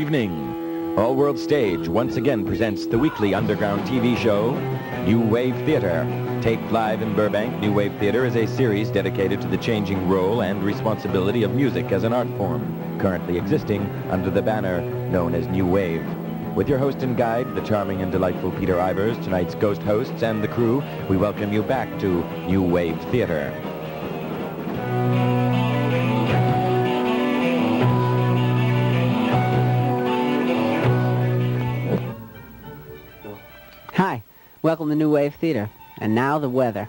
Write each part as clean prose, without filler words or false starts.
evening. All World Stage once again presents the weekly underground TV show, New Wave Theater. Taped live in Burbank, New Wave Theater is a series dedicated to the changing role and responsibility of music as an art form, currently existing under the banner known as New Wave. With your host and guide, the charming and delightful Peter Ivers, tonight's ghost hosts and the crew, we welcome you back to New Wave Theater. Hi, welcome to New Wave Theater. And now the weather.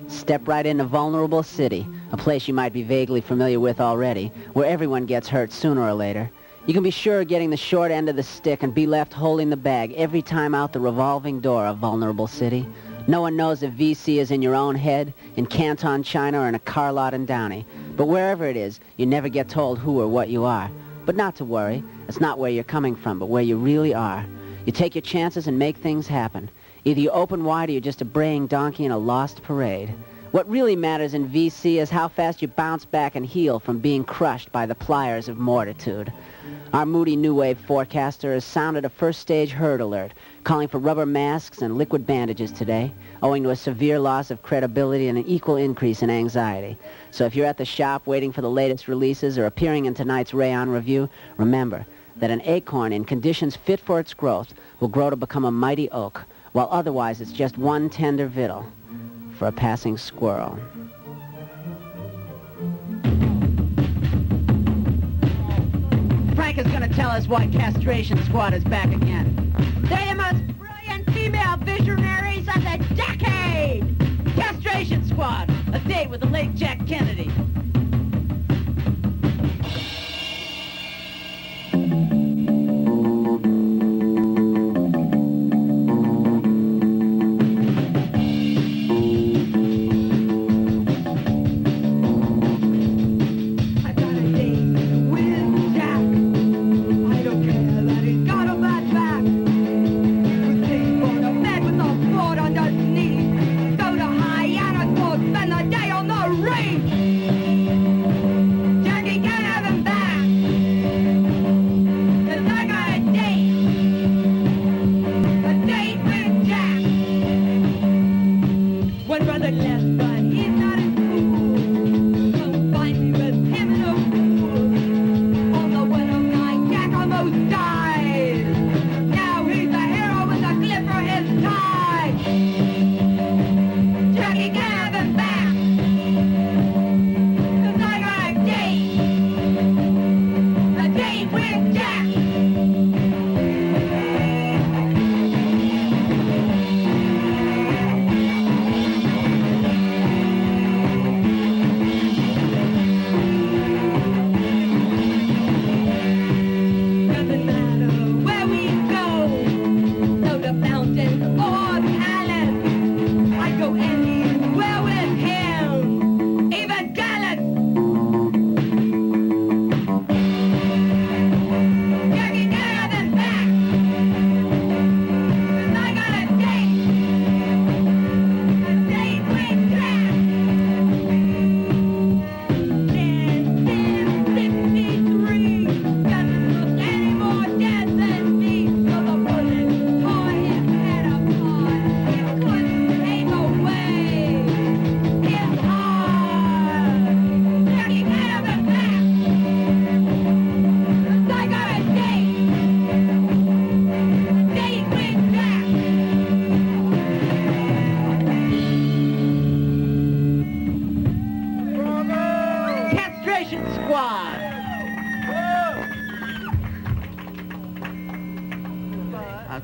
Step right into Vulnerable City, a place you might be vaguely familiar with already, where everyone gets hurt sooner or later. You can be sure of getting the short end of the stick and be left holding the bag every time out the revolving door of Vulnerable City. No one knows if VC is in your own head, in Canton, China, or in a car lot in Downey. But wherever it is, you never get told who or what you are. But not to worry. It's not where you're coming from, but where you really are. You take your chances and make things happen. Either you open wide or you're just a braying donkey in a lost parade. What really matters in VC is how fast you bounce back and heal from being crushed by the pliers of mortitude. Our moody New Wave forecaster has sounded a first-stage herd alert, calling for rubber masks and liquid bandages today, owing to a severe loss of credibility and an equal increase in anxiety. So if you're at the shop waiting for the latest releases or appearing in tonight's Rayon Review, remember that an acorn in conditions fit for its growth will grow to become a mighty oak, while otherwise it's just one tender victual for a passing squirrel. Frank is going to tell us why Castration Squad is back again. They're the most brilliant female visionaries of the decade! Castration Squad, a date with the late Jack Kennedy.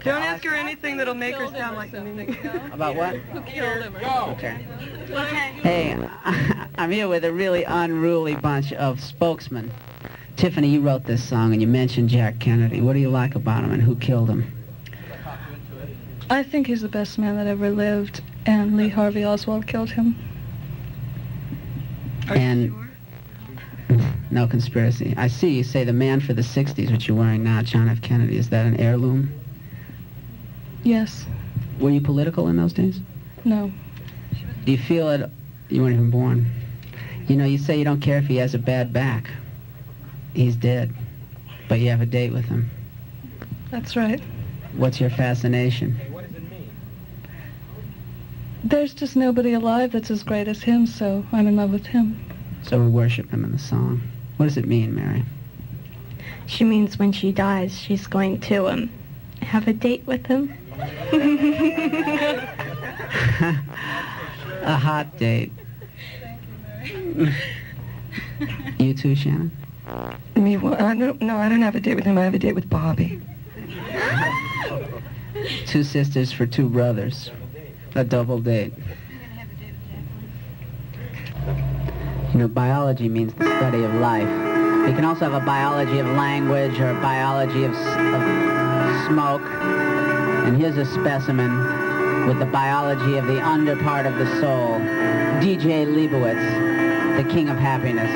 Don't ask her anything that'll make her sound like me. About what? Who killed him? Okay. Hey, I'm here with a really unruly bunch of spokesmen. Tiffany, you wrote this song and you mentioned Jack Kennedy. What do you like about him and who killed him? I think he's the best man that ever lived, and Lee Harvey Oswald killed him. Are you sure? No conspiracy. I see you say the man for the 60s, which you're wearing now, John F. Kennedy. Is that an heirloom? Yes. Were you political in those days? No. Do you feel it? You weren't even born. You know, you say you don't care if he has a bad back. He's dead. But you have a date with him. That's right. What's your fascination? There's just nobody alive that's as great as him, so I'm in love with him. So we worship him in the song. What does it mean, Mary? She means when she dies, she's going to, have a date with him. A hot date. You too, Shannon? Me? Well, I don't have a date with him. I have a date with Bobby. Two sisters for two brothers. A double date. You know, biology means the study of life. You can also have a biology of language or a biology of smoke. And here's a specimen with the biology of the under part of the soul. DJ Liebowitz, the king of happiness.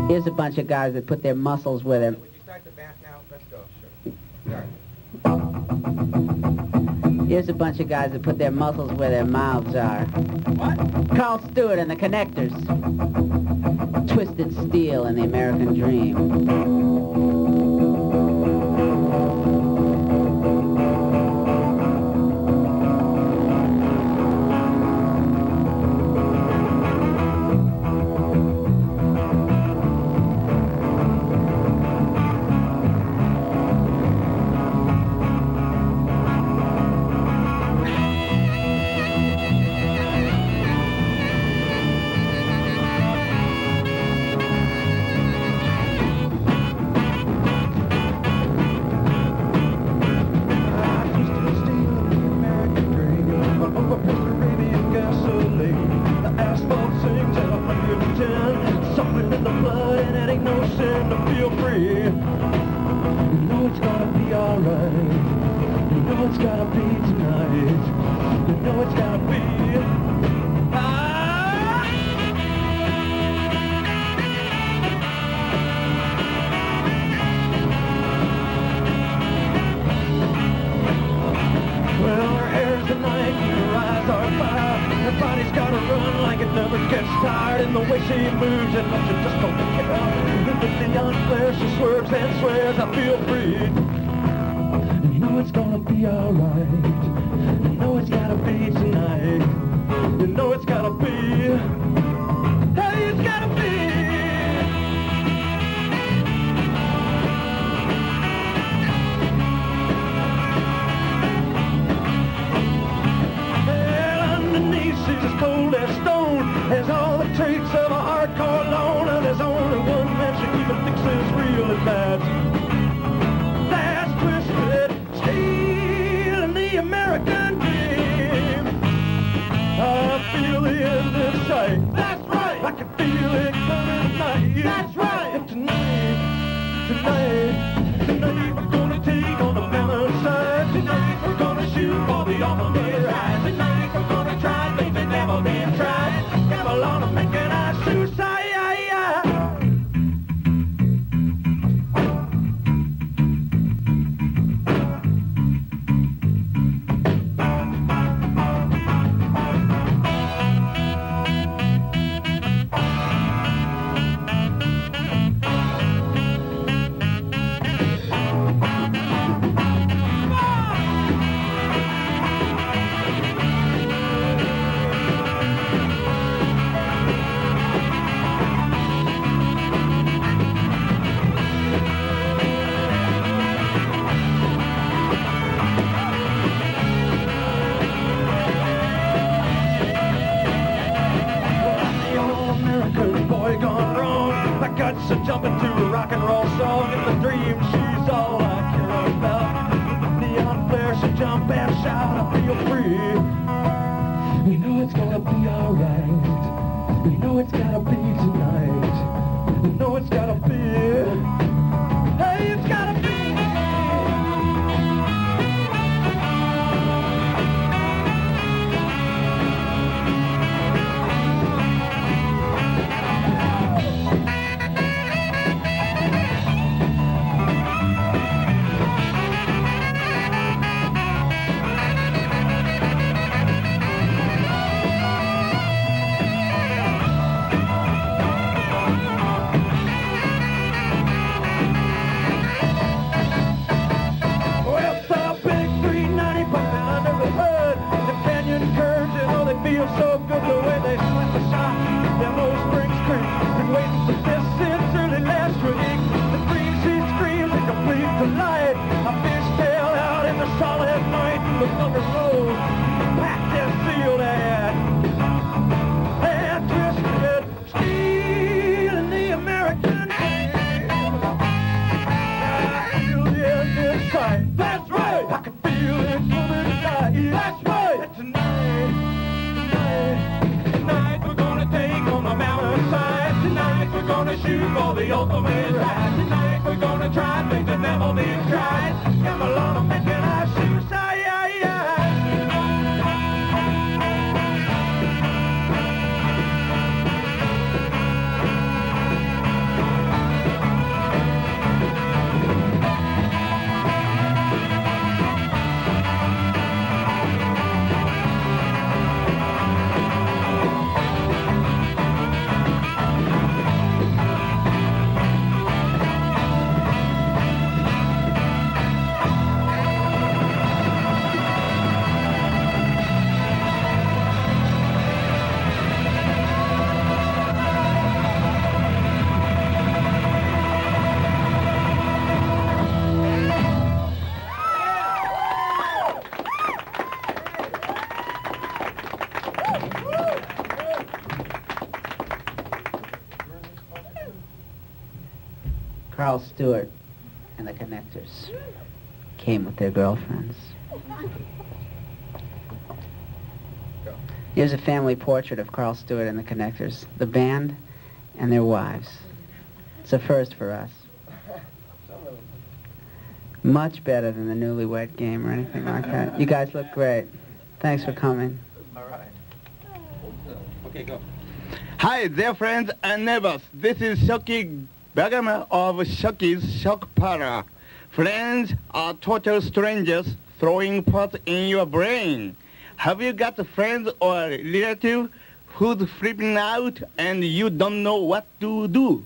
Here's a bunch of guys that put their muscles where their... Would you start the back now? Let's go. Sure. Start. Here's a bunch of guys that put their muscles where their mouths are. What? Carl Stewart and the Connectors. Twisted Steel and the American Dream. she moves and you just don't care. With the neon flare, she swerves and swears, I feel free. You know it's gonna be alright. You know it's gotta be tonight. You know it's gotta be. Hey, it's gotta be. She's as cold as stone, has all the traits of a hardcore loner. There's only one man she even thinks is really bad. That's twisted, stealing the American dream. I feel the end in sight. That's right. I can feel it coming tonight. That's right. And tonight we're gonna take on the balance side. Tonight we're gonna shoot for the ultimate rise. Tonight we're gonna try things that never been tried. Gamble on them, making our suicide. So jump into a rock and roll song. In the dream, she's all I care about. Neon flare, she jump and shout, I feel free. You know it's gonna be alright. You know it's gotta be tonight. You know it's gotta be. Hey, it's gotta be. So good the way they slap the shot. Them old spring screams. Been waiting for this since early last week. The dream she screams a complete delight. A fishtail out in the solid night. And the thunder rolls. Packed and sealed and twisted. Stealing the American dream. I feel the end in sight. That's right. I can feel it coming tonight. That's right. And tonight we're gonna take on the mountain side. Tonight we're gonna shoot for the ultimate rise. Tonight we're gonna try things that never been tried. Come along and making our shoes high. Carl Stewart and the Connectors came with their girlfriends. Here's a family portrait of Carl Stewart and the Connectors, the band and their wives. It's a first for us. Much better than the Newlywed Game or anything like that. You guys look great. Thanks for coming. All right. Okay, go. Hi, dear friends and neighbors. This is Shocky Bergman of Shocky's Shock Parlor. Friends are total strangers throwing pots in your brain. Have you got a friend or relative who's flipping out and you don't know what to do.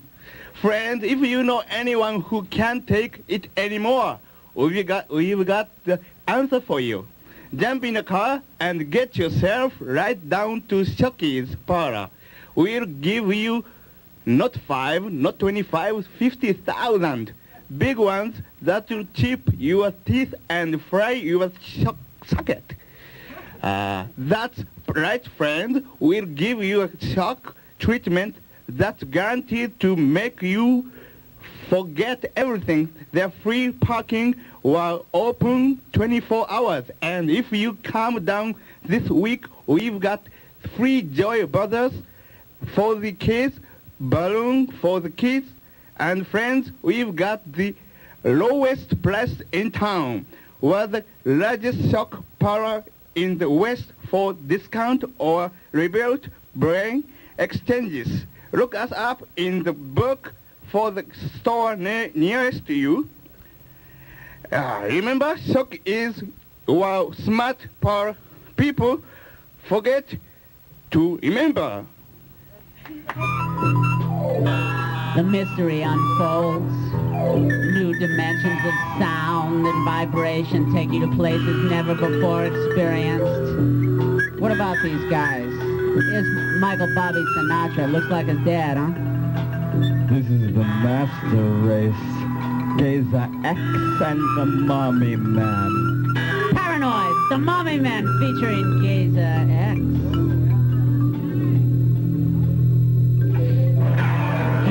Friends, if you know anyone who can't take it anymore, we've got the answer for you. Jump in a car and get yourself right down to Shockey's parlor. We'll give you not 5, not 25, 50,000. Big ones that will chip your teeth and fry your socket. That's right, friends. We'll give you a shock treatment that's guaranteed to make you forget everything. They're free parking while open 24 hours. And if you come down this week, we've got free Joy Brothers for the kids, balloon for the kids, and friends, we've got the lowest price in town. We're the largest shock parlor in the West for discount or rebuilt brain exchanges. Look us up in the book for the store nearest to you. Remember, shock is while smart people forget to remember. The mystery unfolds. New dimensions of sound and vibration take you to places never before experienced. What about these guys? Here's Michael Bobby Sinatra. Looks like his dad, huh? This is the master race. Geza X and the Mommy Man. Paranoid, the Mommy Man featuring Geza X.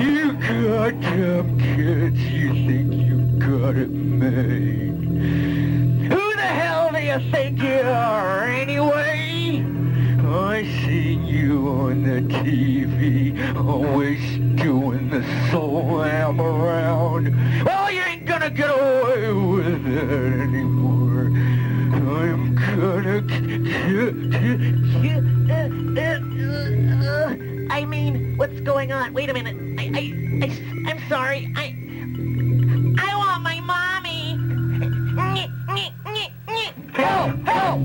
You goddamn kids, you think you got it made. Who the hell do you think you are, anyway? I seen you on the TV, always doing the slam around. Well, you ain't gonna get away with that anymore. I'm gonna... I mean, what's going on? Wait a minute. I'm sorry. I want my mommy. Help! Help!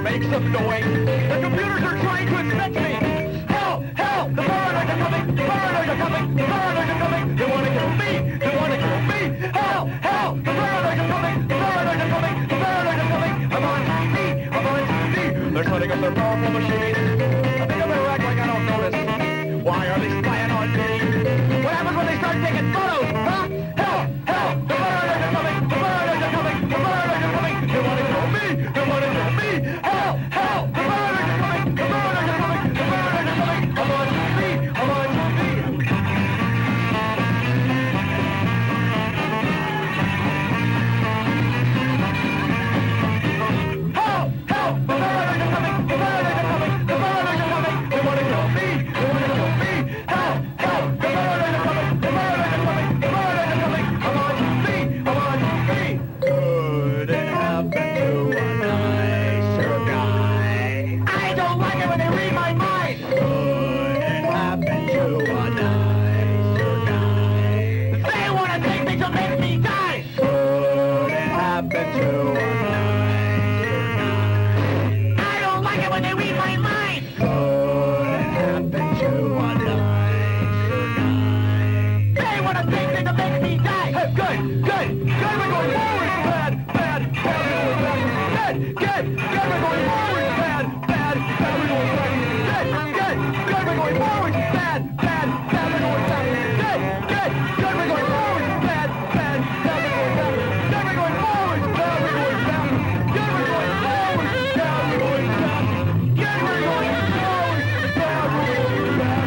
Make some noise. The computers are trying to inspect me. Help! Help! The foreigners are coming! The foreigners are coming! The foreigners are coming! They want to kill me! They want to kill me! Help! Help! The foreigners are coming! The foreigners are coming! The foreigners are coming! I'm on TV! I'm on TV! They're setting up their powerful machines. I think I better act like I don't notice. Why are they spying on me? What happens when they start taking photos? Huh? Help! Help! The foreigners are coming! The foreigners are coming! The foreigners are coming! They want to kill me! They want to kill me! Help! Help! The foreigners are coming! The foreigners are coming! The foreigners are coming! I'm on TV! I'm on TV! Help! Help! The foreigners are coming! The foreigners are coming! The foreigners are coming! They want to kill me! They want to kill me! Help! Help! The foreigners are coming! The foreigners are coming! The foreigners are coming! I'm on TV! I'm on TV! Could it happen to a nicer guy? I don't like it when they read my mind! Could it happen to a nicer guy? They want to take me to make me die! Could it happen to a nicer guy? I don't like it when they read my mind! Could it happen to a nicer guy? They want to take me to make me die! Hey, good! Good! Good! We're going forward! Bad! Bad! Bad! We're going back! Good! Good! Good! We're going forward! Bad! Bad! Bad! We're going back! Good! Good! Good! We're going forward! Bad! Bad! Bad! We're going back! Good! Good! Good! We're going forward! Bad! Bad! Bad! We're going back! Good! We're going forward! Bad! We're going back! Good! We're going forward! Bad! We're going back!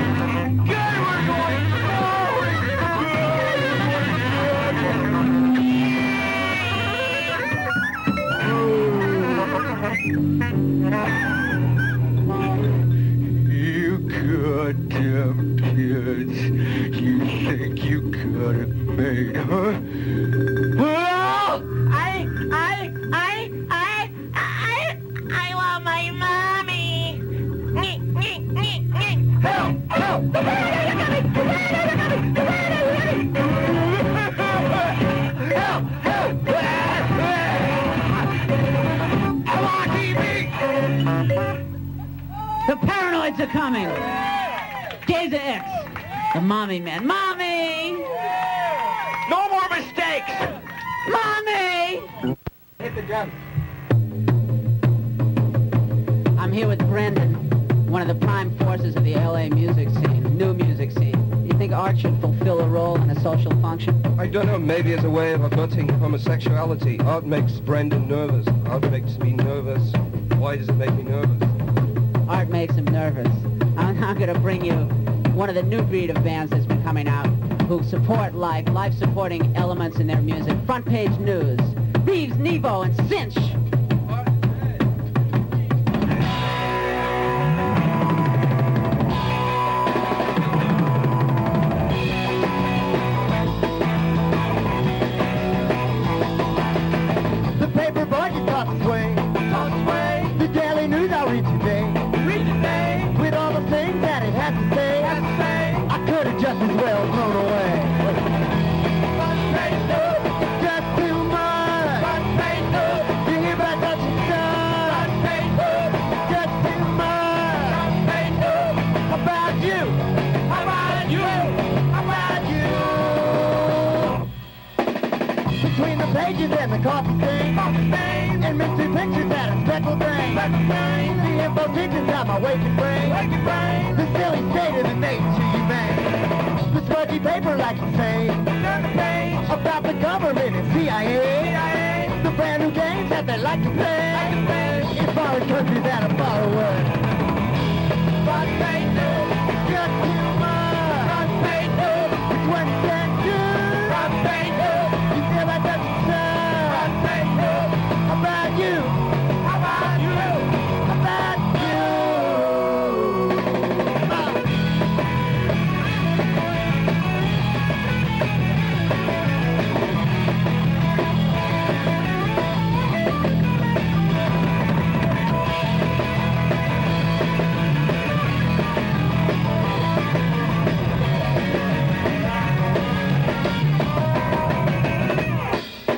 Good! We're going forward! Bad! We're going back! Good! We're going You goddamn kids, you think you got it made, huh? I want my mommy. The Mommy Man. Mommy! No more mistakes! Mommy! Hit the drums. I'm here with Brendan, one of the prime forces of the LA music scene, new music scene. You think art should fulfill a role in a social function? I don't know, maybe as a way of averting homosexuality. Art makes Brendan nervous. Art makes me nervous. Why does it make me nervous? Art makes him nervous. I'm going to bring you one of the new breed of bands that's been coming out who support life-supporting elements in their music. Front page news. Reeves, Nevo, and Cinch. The paper budget costs away. The daily news I read today. With all the things that it has to say. I could have just as well thrown away. It's just too much. You hear about such and such. It's just too much. How about you? How about you? How about you? Between the pages and the coffee stain, and mystery pictures that are speckled brain. The info teaches out my waking brain. The silly state of the nature you made. The smudgy paper like you say about the government and CIA. The brand new games that they like to play in foreign countries that are far away. But they do just too much. It's what you can do. You see about that stuff. How about you? How about you? How about you?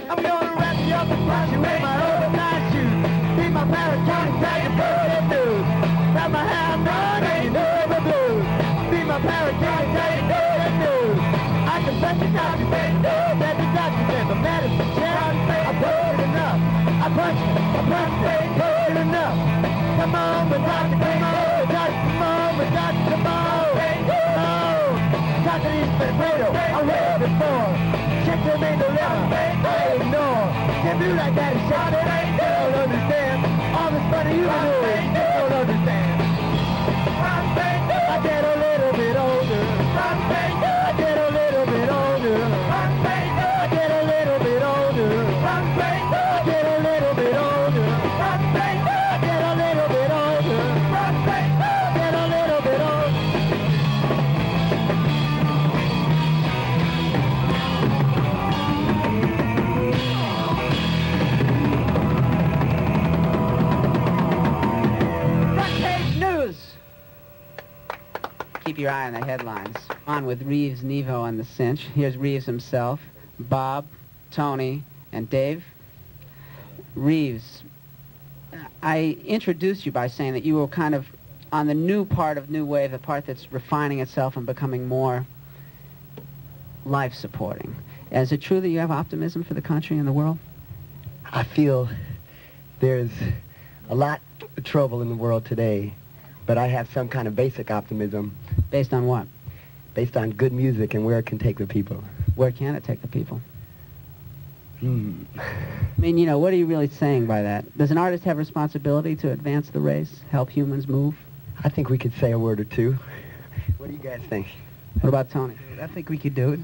I'm gonna wrap you up and brush you in my oversized shoes. Be my parachute, tag your birthday news. Wrap my hand on and you know the blues. Be my parachute, tag your birthday news. I confess you got me, baby. That the doctor said the medicine check. I pushed it enough. I pushed it enough. Come on, but doctor, come on, doctor, come on, but doctor, come on. Oh, doctor needs the potato. I read it before. Check them in the liver. I ignore. Can't do like that, it's shot. They don't understand. All this money you can do, they don't understand. I get a little bit older. I get a little bit older. I get a little bit older. I get a little bit older. I get a little bit older. I get a little bit older. Front page news. Keep your eye on the headlines. On with Reeves, Nevo, and the Cinch. Here's Reeves himself, Bob, Tony, and Dave. Reeves, I introduced you by saying that you were kind of on the new part of New Wave, the part that's refining itself and becoming more life-supporting. Is it true that you have optimism for the country and the world? I feel there's a lot of trouble in the world today, but I have some kind of basic optimism. Based on what? Based on good music and where it can take the people. Where can it take the people? I mean, you know, what are you really saying by that? Does an artist have responsibility to advance the race, help humans move? I think we could say a word or two. What do you guys think? What about Tony? I think we could do it.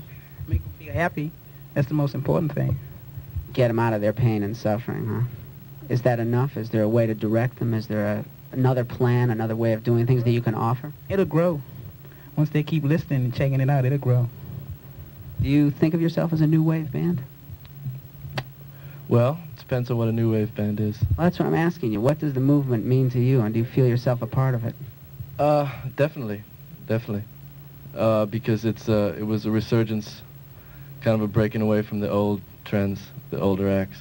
Make them feel happy. That's the most important thing. Get them out of their pain and suffering, huh? Is that enough? Is there a way to direct them? Is there another plan, another way of doing things that you can offer? It'll grow. Once they keep listening and checking it out, it'll grow. Do you think of yourself as a new wave band? Well, it depends on what a new wave band is. Well, that's what I'm asking you. What does the movement mean to you, and do you feel yourself a part of it? Definitely. Because it was a resurgence, kind of a breaking away from the old trends, the older acts.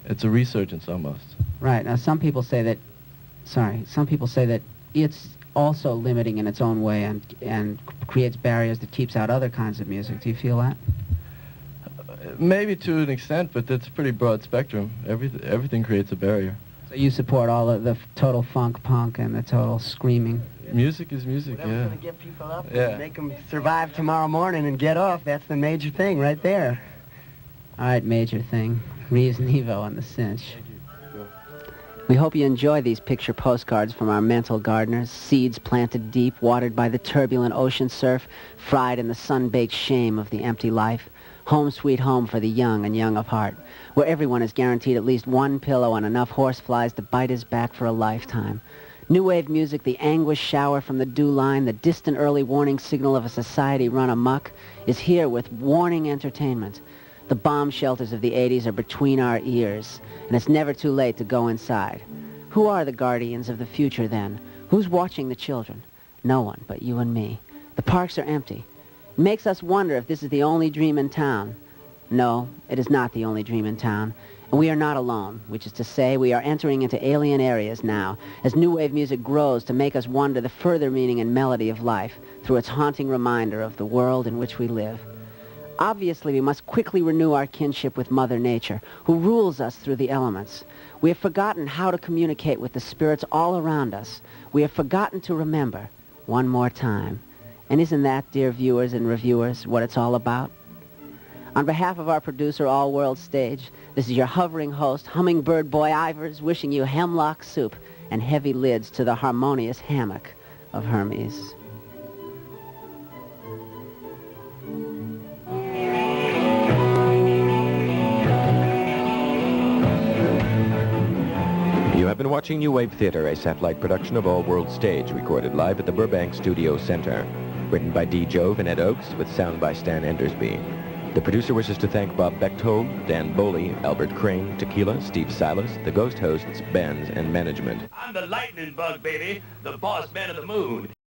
It's a resurgence almost. Right. Now, some people say that it's also limiting in its own way and creates barriers that keeps out other kinds of music. Do you feel that? Maybe to an extent, but that's a pretty broad spectrum. Everything creates a barrier. So you support all of the total funk punk and the total screaming? Music is music, Whatever's yeah. going to get people up and make them survive tomorrow morning and get off, that's the major thing right there. All right, major thing. Reeves Nevo on The Cinch. We hope you enjoy these picture postcards from our mental gardeners, seeds planted deep, watered by the turbulent ocean surf, fried in the sun-baked shame of the empty life. Home sweet home for the young and young of heart, where everyone is guaranteed at least one pillow and enough horseflies to bite his back for a lifetime. New wave music, the anguish shower from the dew line, the distant early warning signal of a society run amok, is here with warning entertainment. The bomb shelters of the 80s are between our ears, and it's never too late to go inside. Who are the guardians of the future then? Who's watching the children? No one but you and me. The parks are empty. It makes us wonder if this is the only dream in town. No, it is not the only dream in town. And we are not alone, which is to say we are entering into alien areas now, as new wave music grows to make us wonder the further meaning and melody of life through its haunting reminder of the world in which we live. Obviously, we must quickly renew our kinship with Mother Nature, who rules us through the elements. We have forgotten how to communicate with the spirits all around us. We have forgotten to remember one more time. And isn't that, dear viewers and reviewers, what it's all about? On behalf of our producer, All World Stage, this is your hovering host, Hummingbird Boy Ivers, wishing you hemlock soup and heavy lids to the harmonious hammock of Hermes. You have been watching New Wave Theater, a satellite production of All World Stage, recorded live at the Burbank Studio Center. Written by D. Jove and Ed Oakes, with sound by Stan Endersby. The producer wishes to thank Bob Bechtold, Dan Boley, Albert Crane, Tequila, Steve Silas, the ghost hosts, bands, and management. I'm the lightning bug, baby, the boss man of the moon.